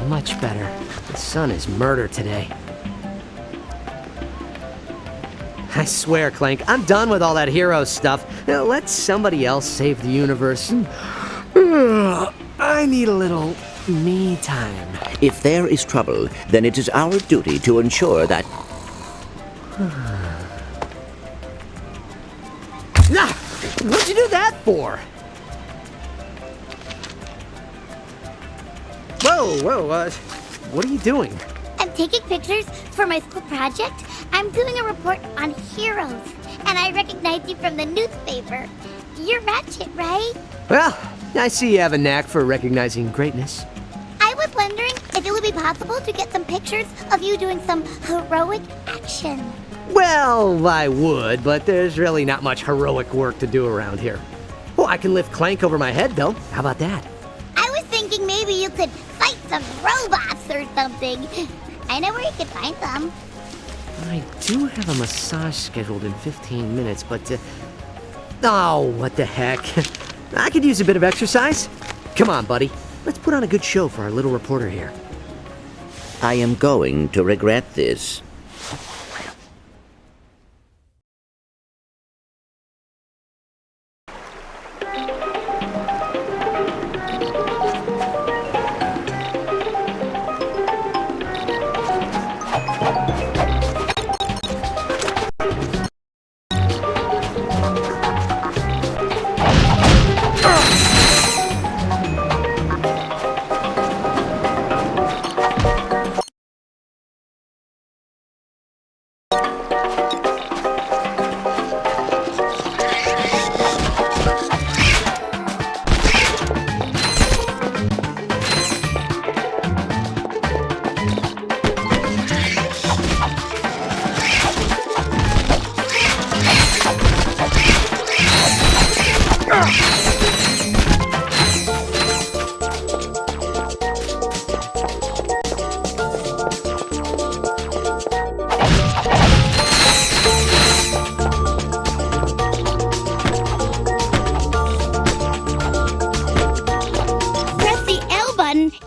Much better. The sun is murder today. I swear, Clank, I'm done with all that hero stuff. Now, let somebody else save the universe. I need a little me time. If there is trouble, then it is our duty to ensure that... Nah! What'd you do that for? Whoa, what are you doing? I'm taking pictures for my school project. I'm doing a report on heroes, and I recognize you from the newspaper. You're Ratchet, right? Well, I see you have a knack for recognizing greatness. I was wondering if it would be possible to get some pictures of you doing some heroic action. Well, I would, but there's really not much heroic work to do around here. Oh, I can lift Clank over my head, though. How about that? I was thinking maybe you could fight some robots or something. I know where you could find them. I do have a massage scheduled in 15 minutes, but... Oh, what the heck. I could use a bit of exercise. Come on, buddy. Let's put on a good show for our little reporter here. I am going to regret this.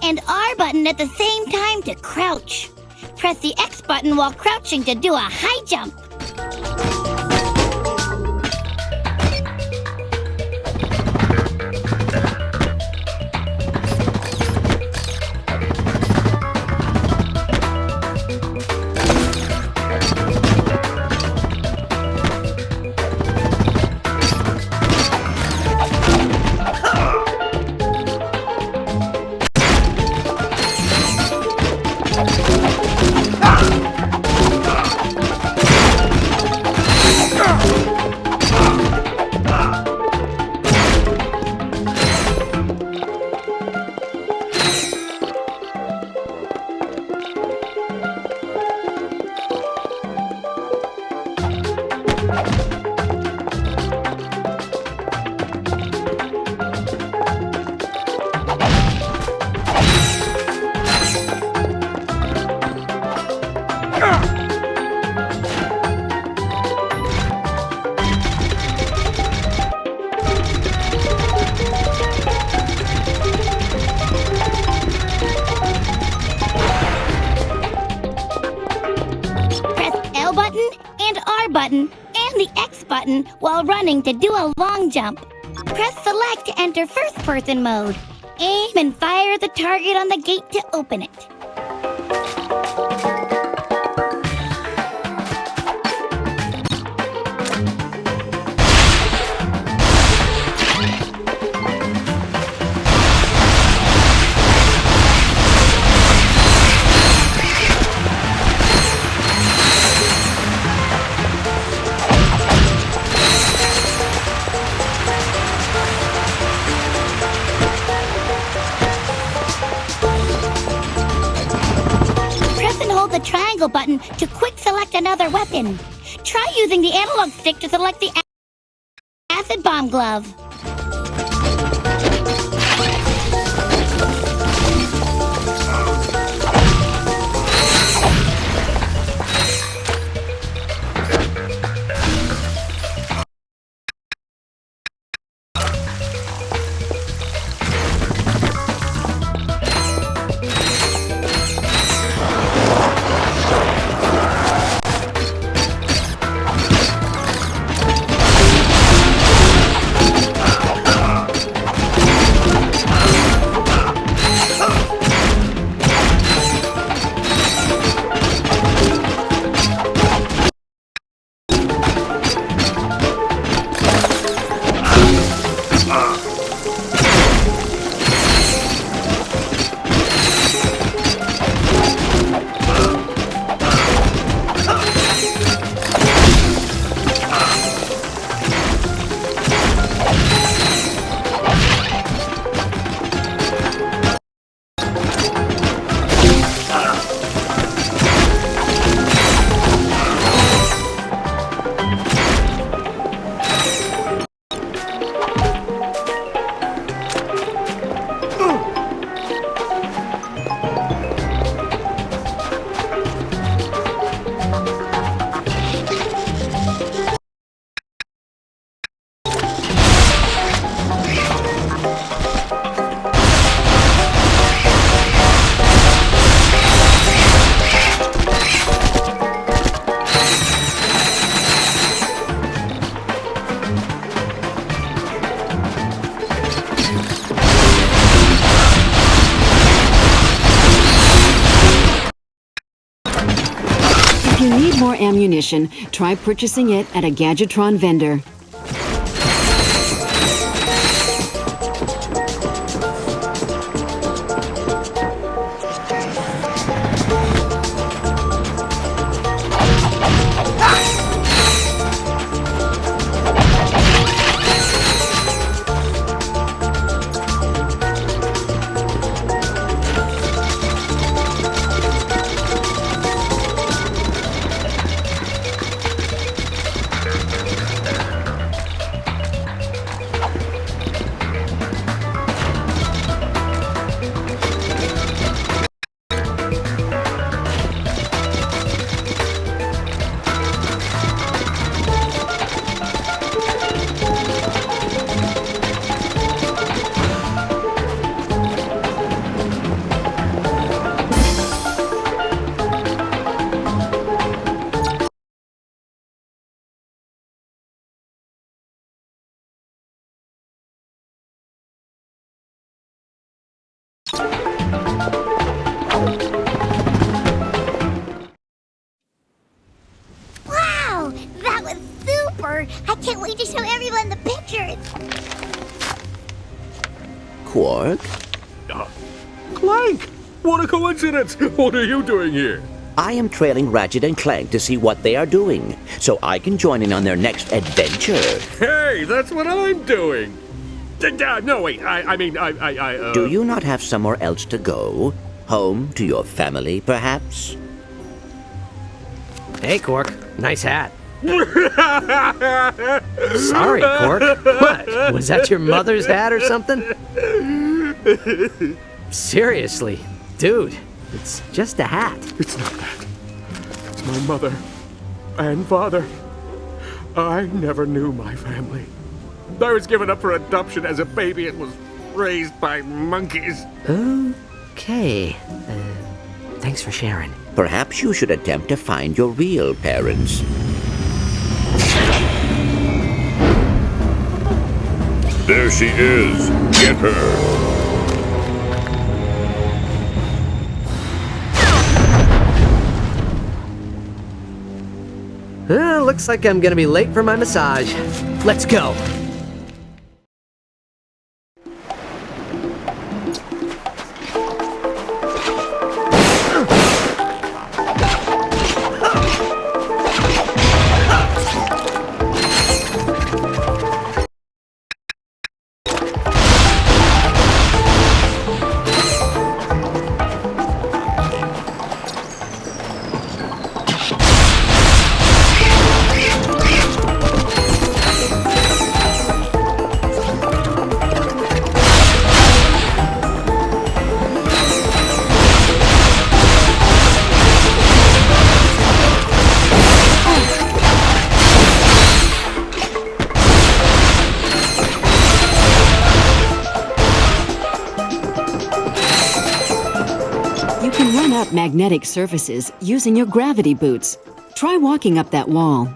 And R button at the same time to crouch. Press the X button while crouching to do a high jump. Button and the X button while running to do a long jump. Press select to enter first person mode. Aim and fire the target on the gate to open it. The triangle button to quick select another weapon. Try using the analog stick to select the acid bomb glove. you need more ammunition, try purchasing it at a Gadgetron vendor. Wow, that was super! I can't wait to show everyone the pictures. Quark? Clank! What a coincidence! What are you doing here? I am trailing Ratchet and Clank to see what they are doing, so I can join in on their next adventure. Hey, that's what I'm doing! No, wait, Do you not have somewhere else to go? Home to your family, perhaps? Hey, Quark. Nice hat. Sorry, Quark. What? Was that your mother's hat or something? Seriously, dude. It's just a hat. It's not that. It's my mother and father. I never knew my family. I was given up for adoption as a baby and was raised by monkeys. Okay. Thanks for sharing. Perhaps you should attempt to find your real parents. There she is. Get her. Looks like I'm gonna be late for my massage. Let's go. Magnetic surfaces using your gravity boots. Try walking up that wall.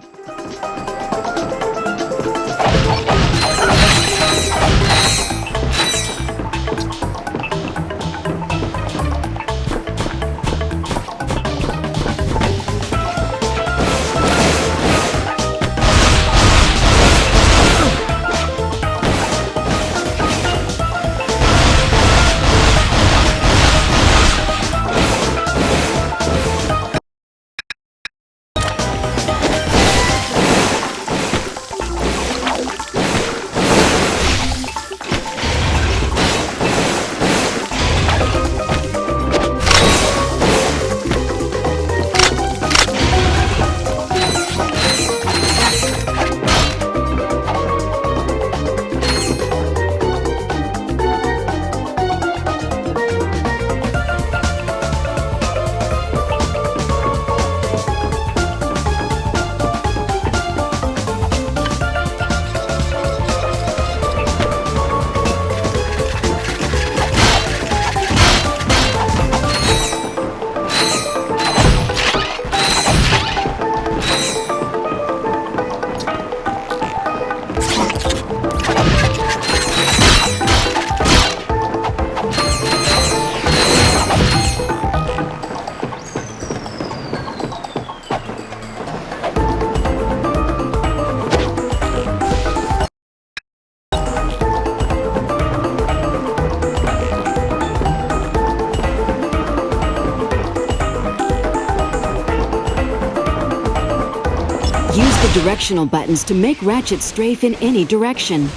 the directional buttons to make Ratchet strafe in any direction.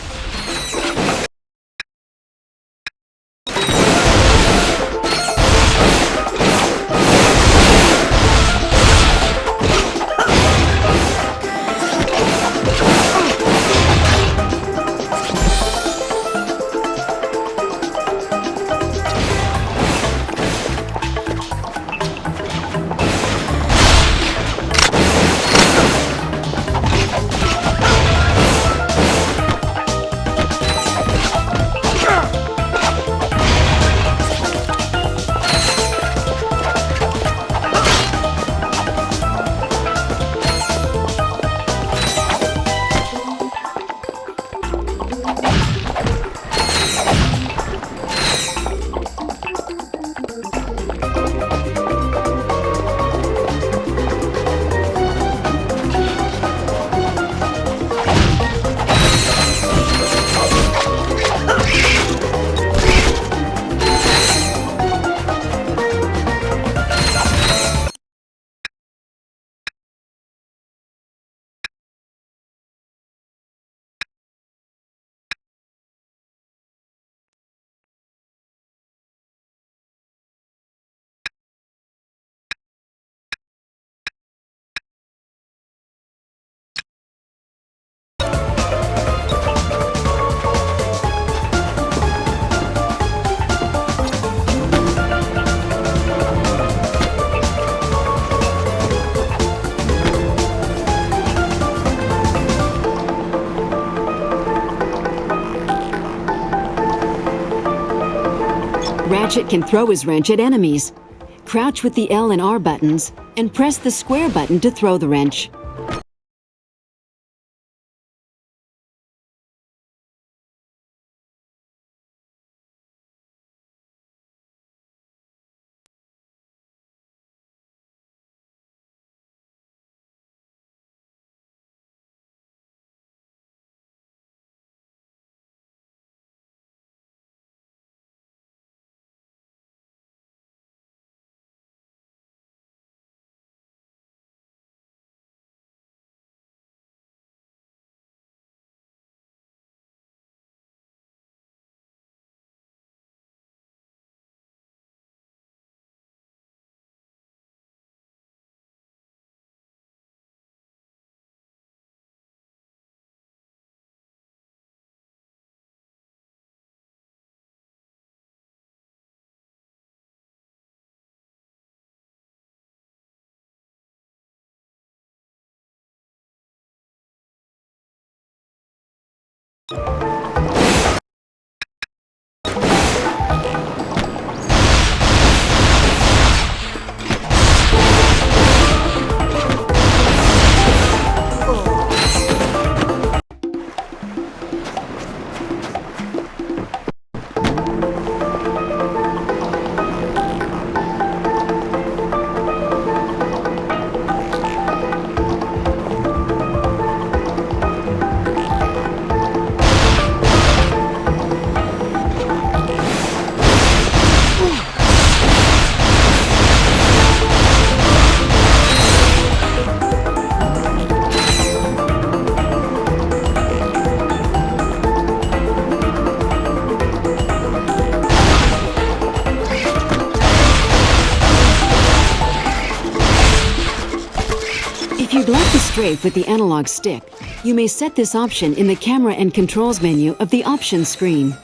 Ratchet can throw his wrench at enemies. Crouch with the L and R buttons, and press the square button to throw the wrench. If you'd like to strafe with the analog stick, you may set this option in the Camera and Controls menu of the Options screen.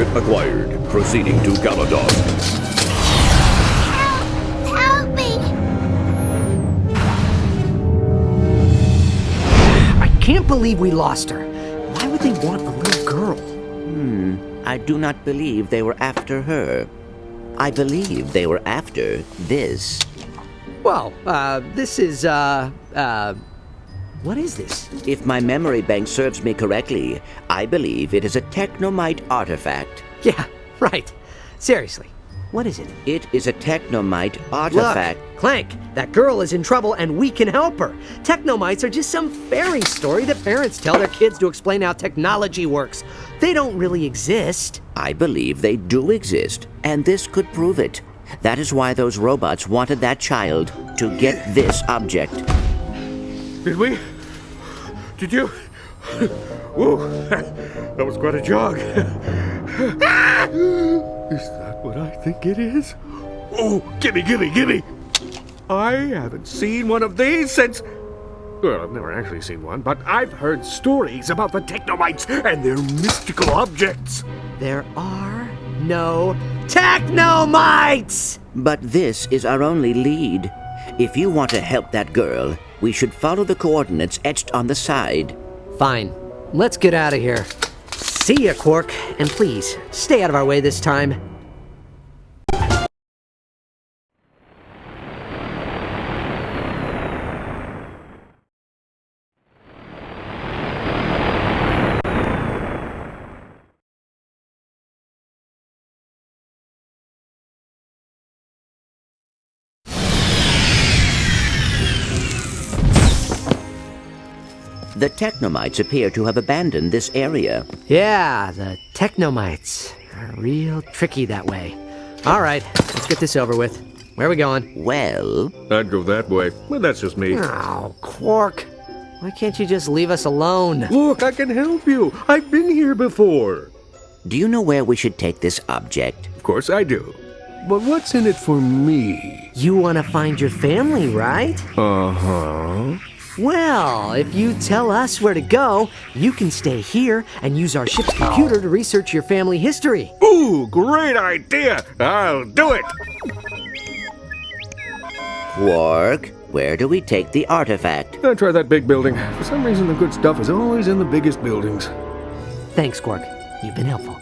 Target acquired. Proceeding to Galadog. Help me! I can't believe we lost her. Why would they want a little girl? I do not believe they were after her. I believe they were after this. Well, this is, what is this? If my memory bank serves me correctly, I believe it is a technomite artifact. Yeah, right. Seriously, what is it? It is a technomite artifact. Look, Clank, that girl is in trouble and we can help her. Technomites are just some fairy story that parents tell their kids to explain how technology works. They don't really exist. I believe they do exist, and this could prove it. That is why those robots wanted that child to get this object. Did we? Did you? Whoa, that was quite a jog. Is that what I think it is? Oh, gimme! I haven't seen one of these since... Well, I've never actually seen one, but I've heard stories about the technomites and their mystical objects. There are no technomites! But this is our only lead. If you want to help that girl, we should follow the coordinates etched on the side. Fine. Let's get out of here. See ya, Quark. And please, stay out of our way this time. The technomites appear to have abandoned this area. Yeah, the technomites are real tricky that way. All right, let's get this over with. Where are we going? Well, I'd go that way, but that's just me. Oh, Quark. Why can't you just leave us alone? Look, I can help you. I've been here before. do you know where we should take this object? Of course I do. But what's in it for me? You want to find your family, right? Uh-huh. Well, if you tell us where to go, you can stay here and use our ship's computer to research your family history. Ooh, great idea! I'll do it! Quark, where do we take the artifact? I'll try that big building. For some reason, the good stuff is always in the biggest buildings. Thanks, Quark. You've been helpful.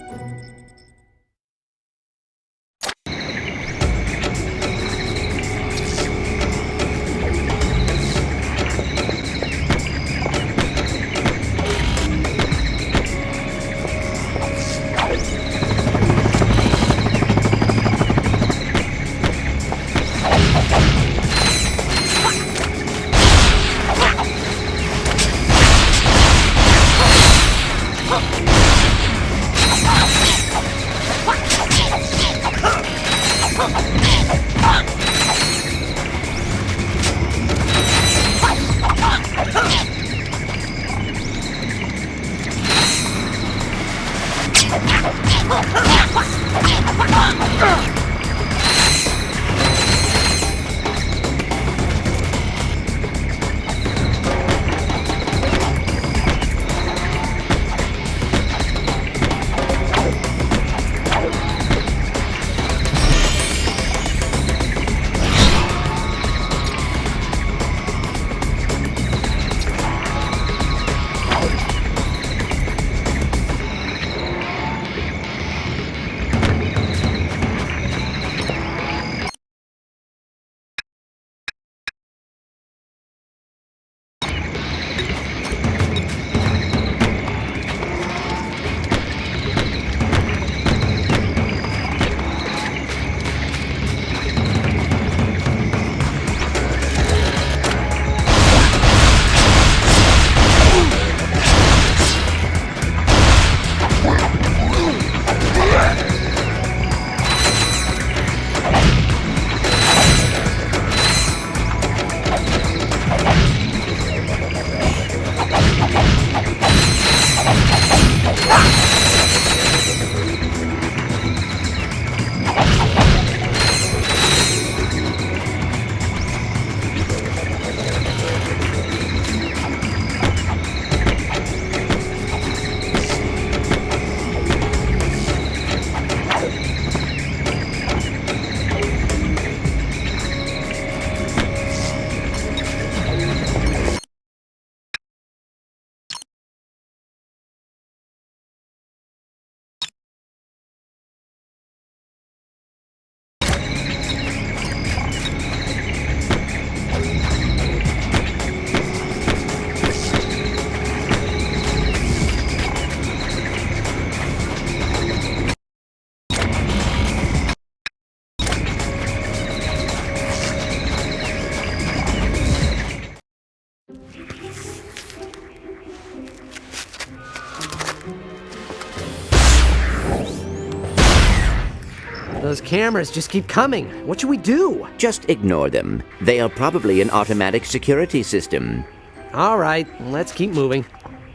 Those cameras just keep coming. What should we do? Just ignore them. They are probably an automatic security system. All right, let's keep moving.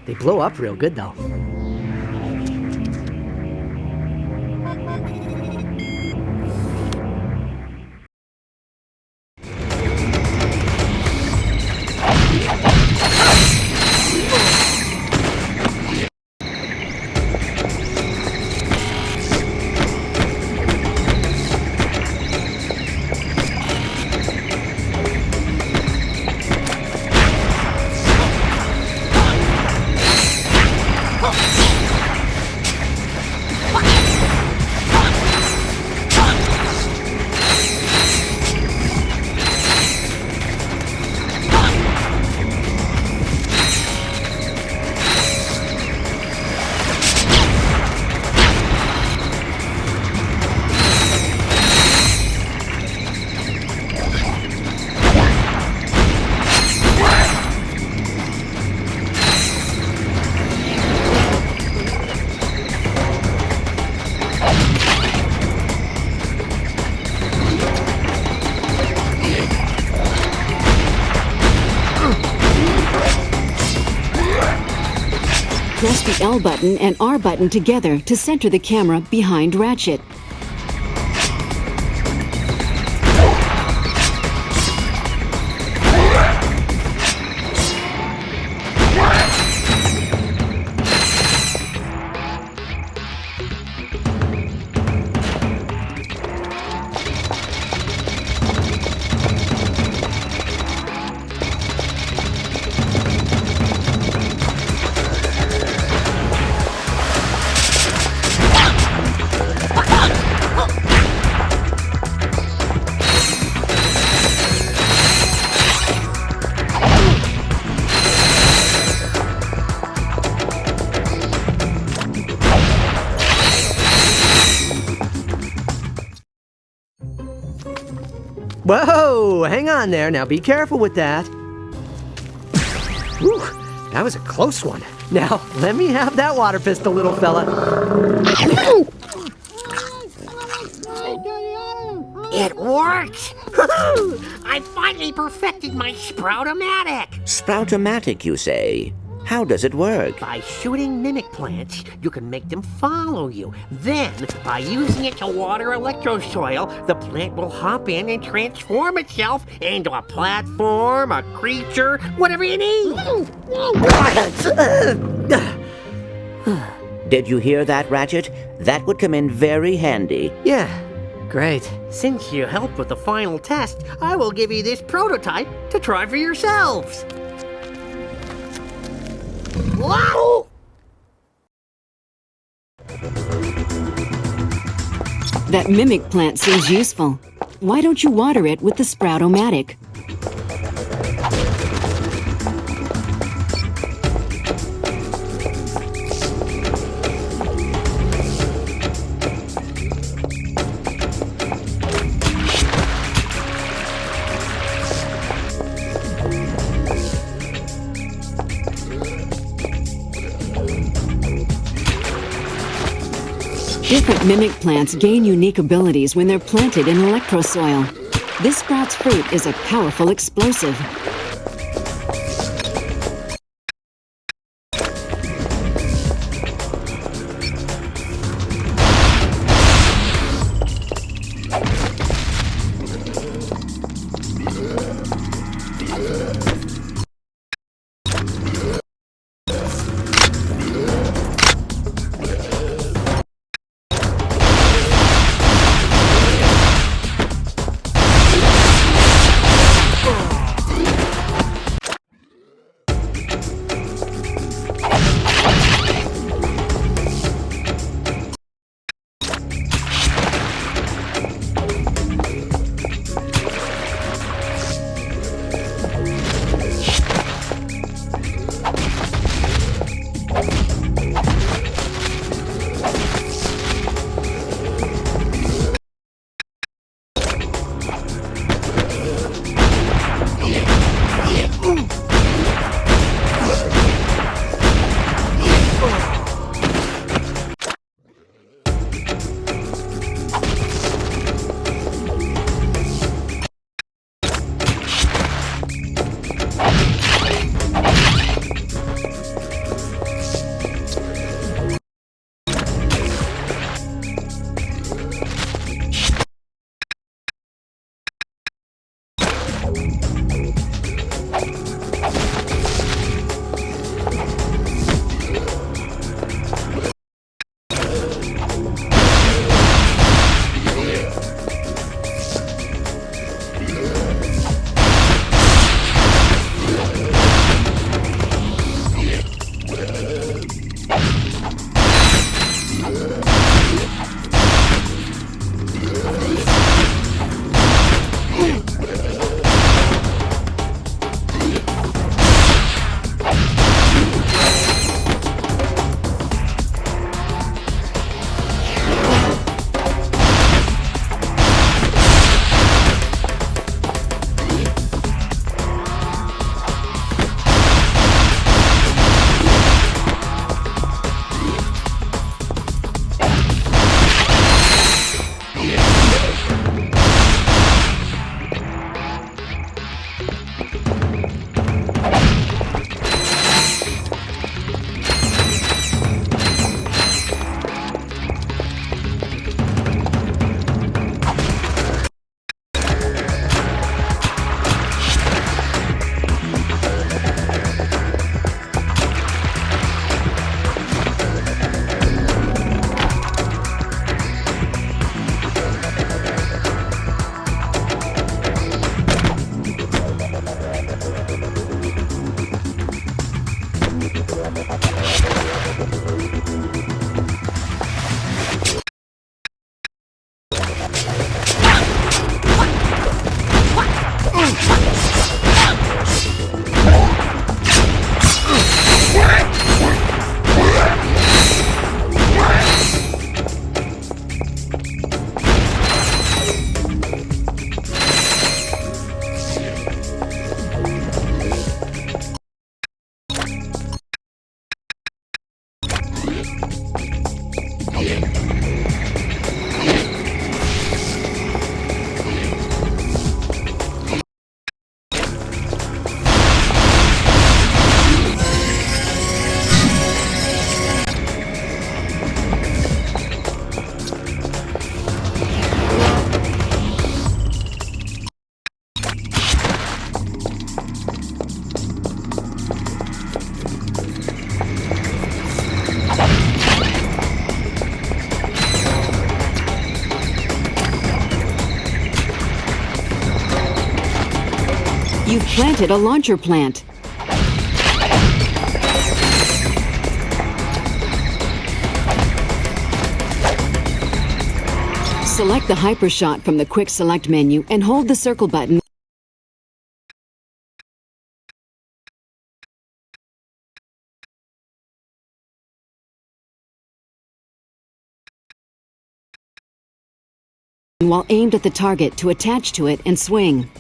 They blow up real good, though. Press the L button and R button together to center the camera behind Ratchet. Whoa, hang on there. Now be careful with that. Whew, that was a close one. Now, let me have that water pistol, little fella. It works! I finally perfected my Sprout-O-Matic! Sprout-O-Matic, you say? How does it work? By shooting mimic plants, you can make them follow you. Then, by using it to water electrosoil, the plant will hop in and transform itself into a platform, a creature, whatever you need. Did you hear that, Ratchet? That would come in very handy. Yeah, great. Since you helped with the final test, I will give you this prototype to try for yourselves. Wow! That mimic plant seems useful. Why don't you water it with the Sprout-O-Matic? Different mimic plants gain unique abilities when they're planted in electrosoil. This sprout's fruit is a powerful explosive. You've planted a launcher plant. Select the hypershot from the Quick Select menu and hold the circle button while aimed at the target to attach to it and swing.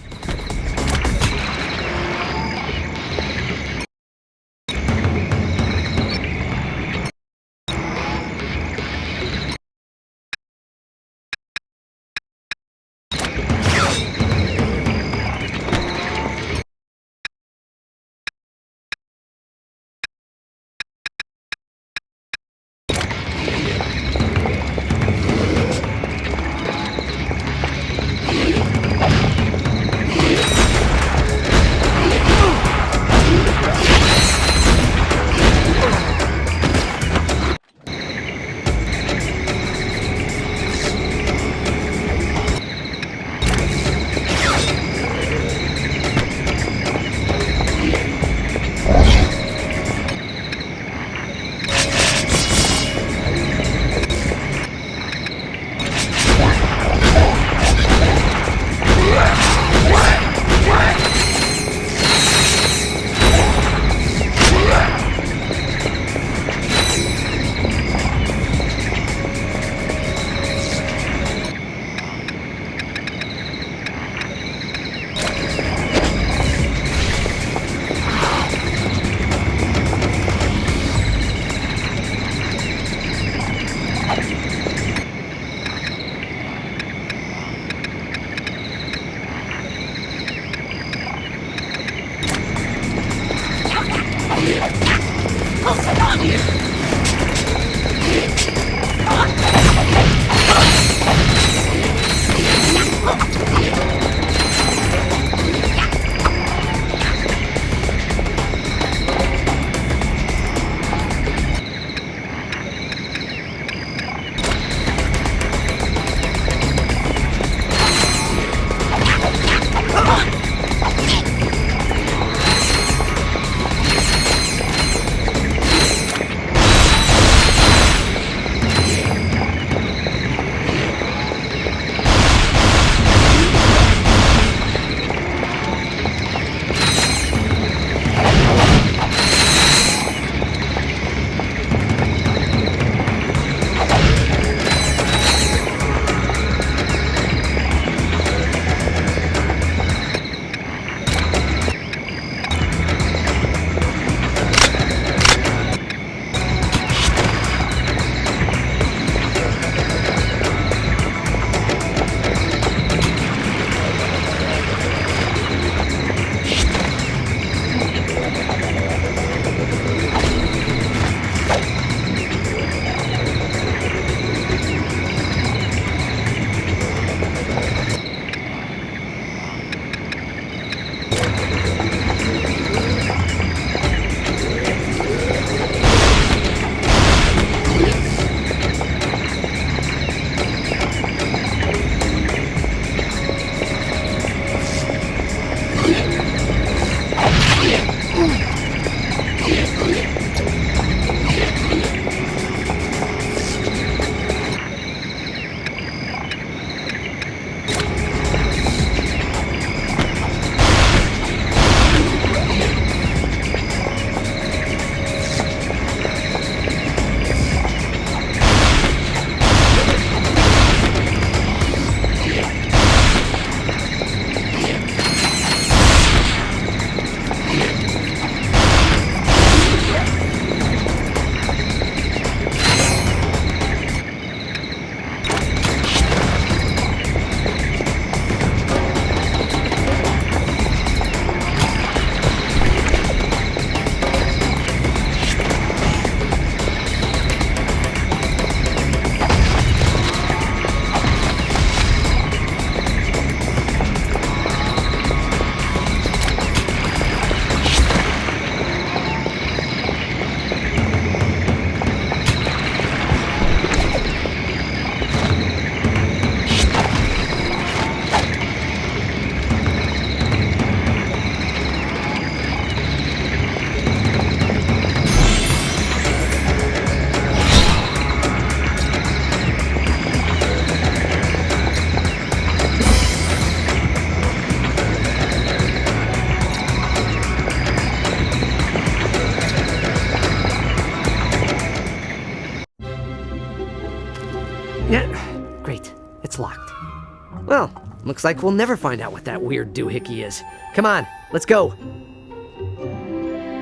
Looks like we'll never find out what that weird doohickey is. Come on, let's go.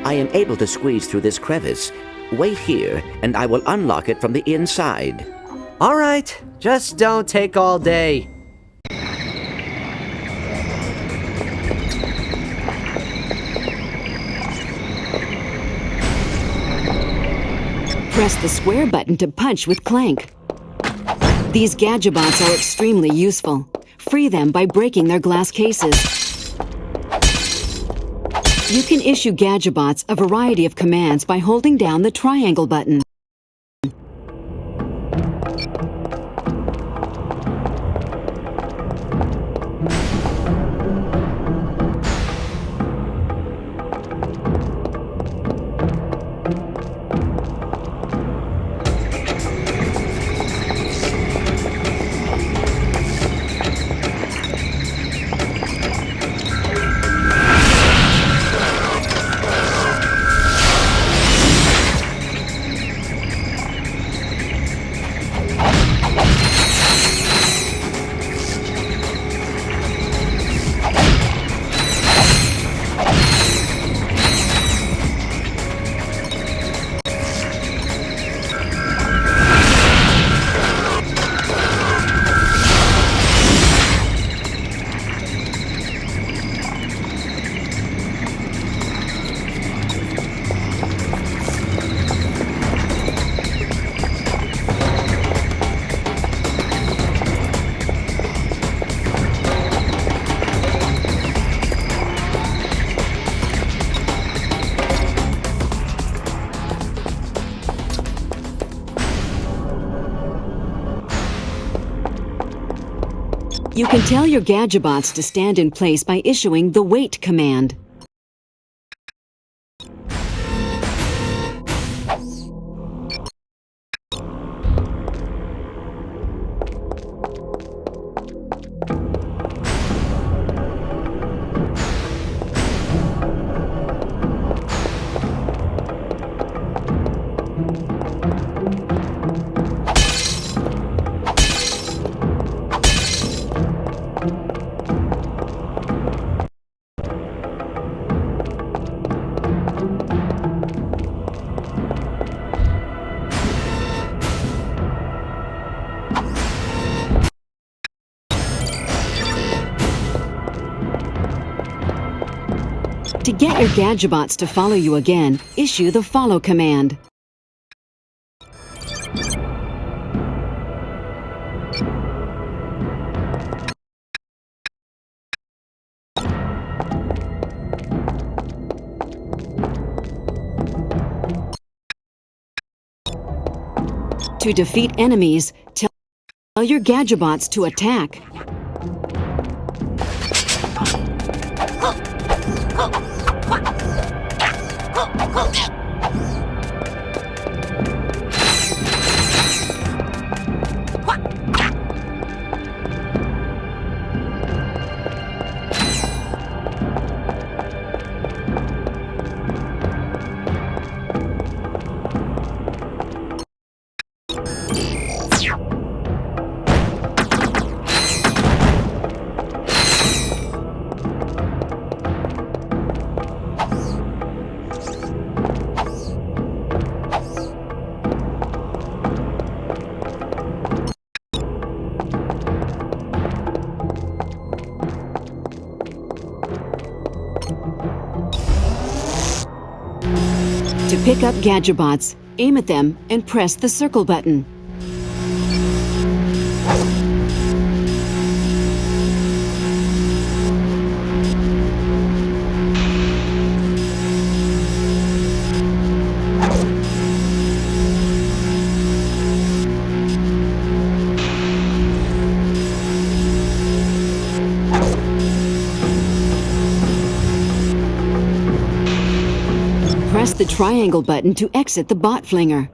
I am able to squeeze through this crevice. Wait here, and I will unlock it from the inside. All right, just don't take all day. Press the square button to punch with Clank. These Gadgebots are extremely useful. Free them by breaking their glass cases. You can issue Gadgebots a variety of commands by holding down the triangle button. You can tell your Gadgebots to stand in place by issuing the wait command. To get your Gadgebots to follow you again, issue the follow command. To defeat enemies, tell your Gadgebots to attack. To pick up Gadgebots, aim at them and press the circle button. Press the triangle button to exit the bot flinger.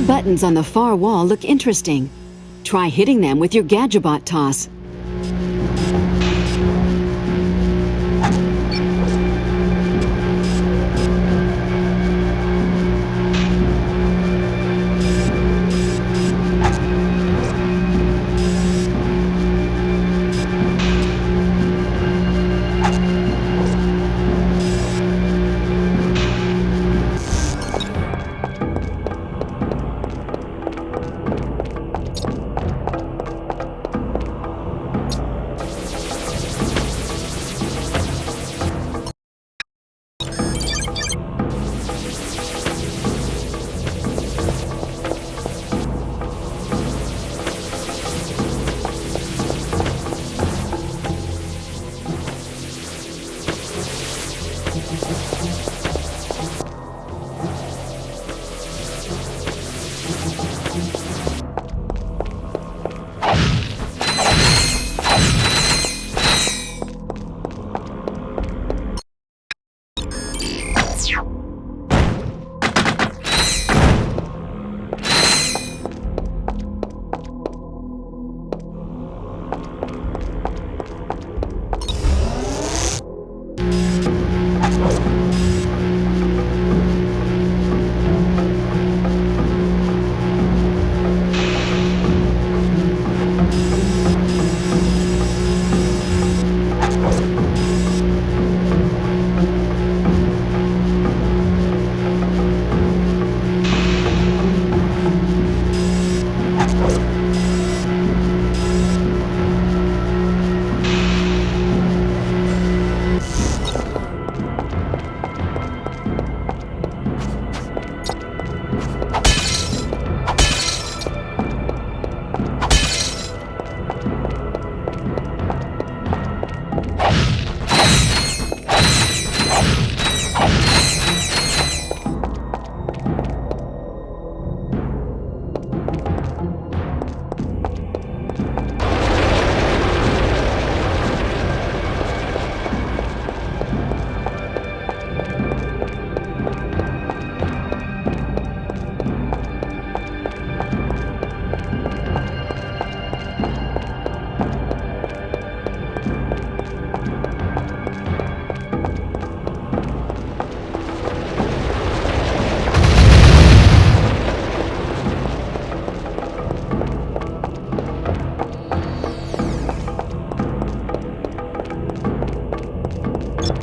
buttons on the far wall look interesting. Try hitting them with your Gadgetbot toss.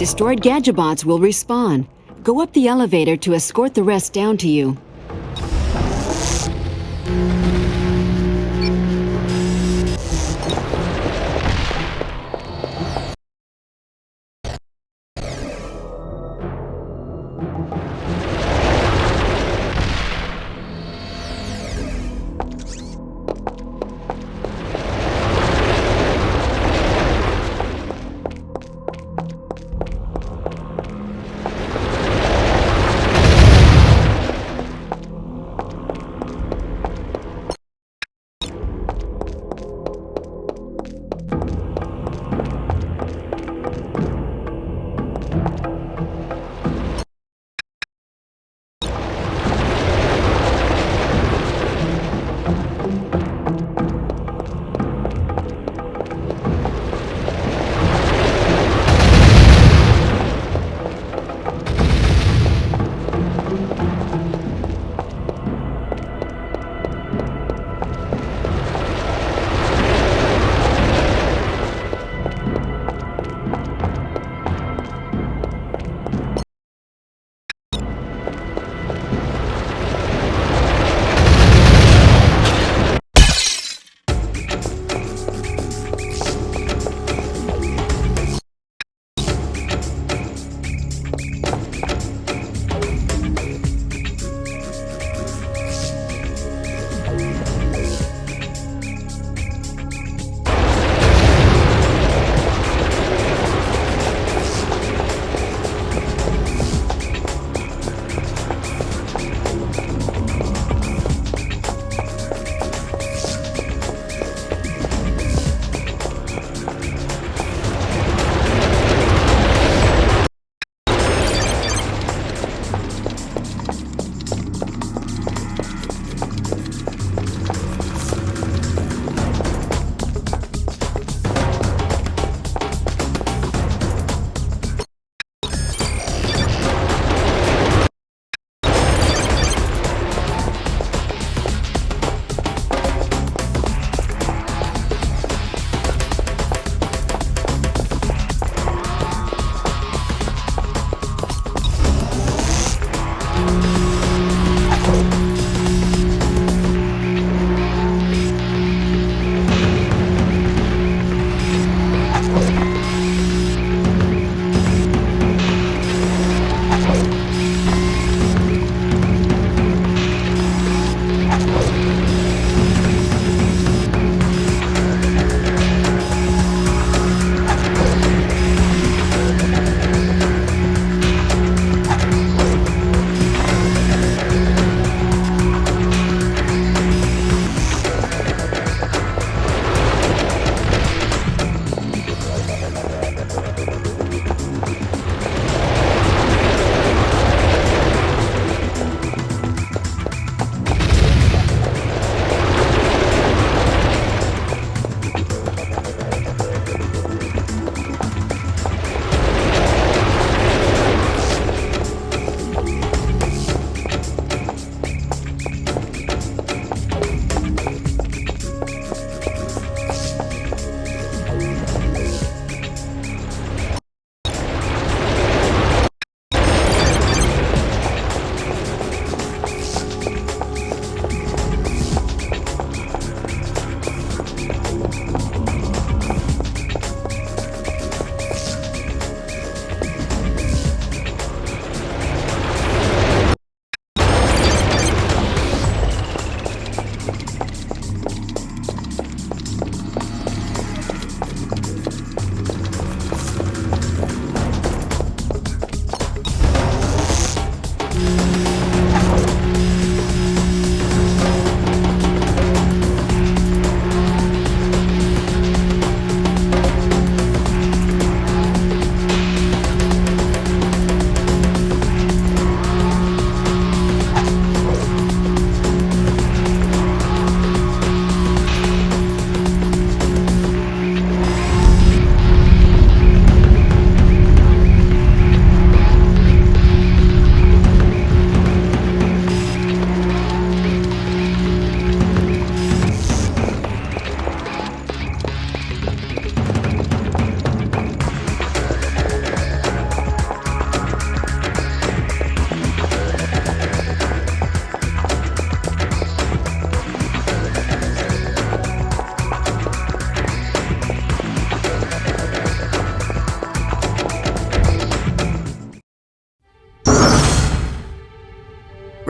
Destroyed Gadgetbots will respawn. Go up the elevator to escort the rest down to you.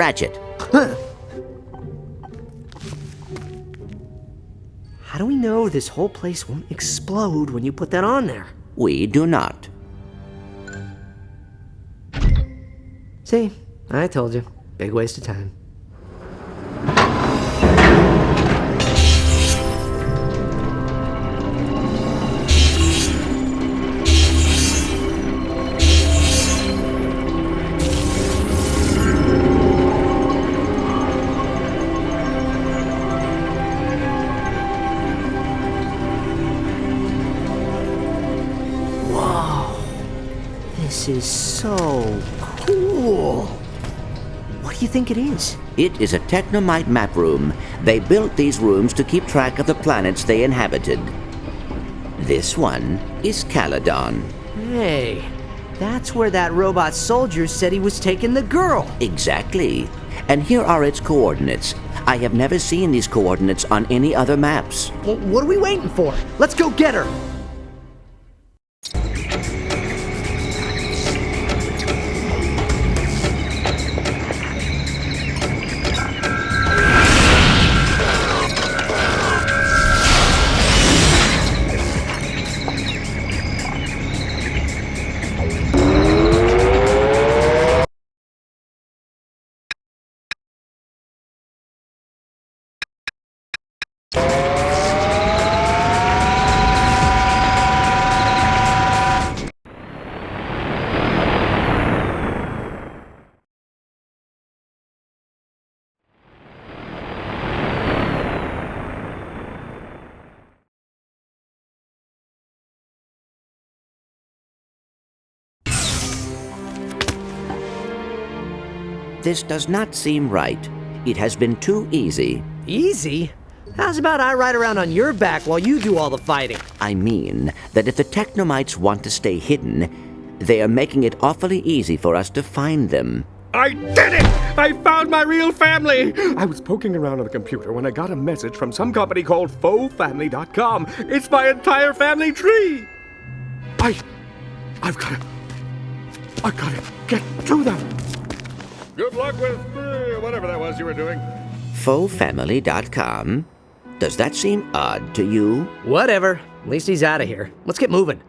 Ratchet. How do we know this whole place won't explode when you put that on there? We do not. See, I told you. Big waste of time. This is so cool. What do you think it is? It is a Technomite map room. They built these rooms to keep track of the planets they inhabited. This one is Caladon. Hey, that's where that robot soldier said he was taking the girl. Exactly. And here are its coordinates. I have never seen these coordinates on any other maps. Well, what are we waiting for? Let's go get her. This does not seem right. It has been too easy. Easy? How's about I ride around on your back while you do all the fighting? I mean that if the Technomites want to stay hidden, they are making it awfully easy for us to find them. I did it! I found my real family! I was poking around on the computer when I got a message from some company called FauxFamily.com. It's my entire family tree! I've gotta get to them! Good luck with whatever that was you were doing. FauxFamily.com? Does that seem odd to you? Whatever. At least he's out of here. Let's get moving.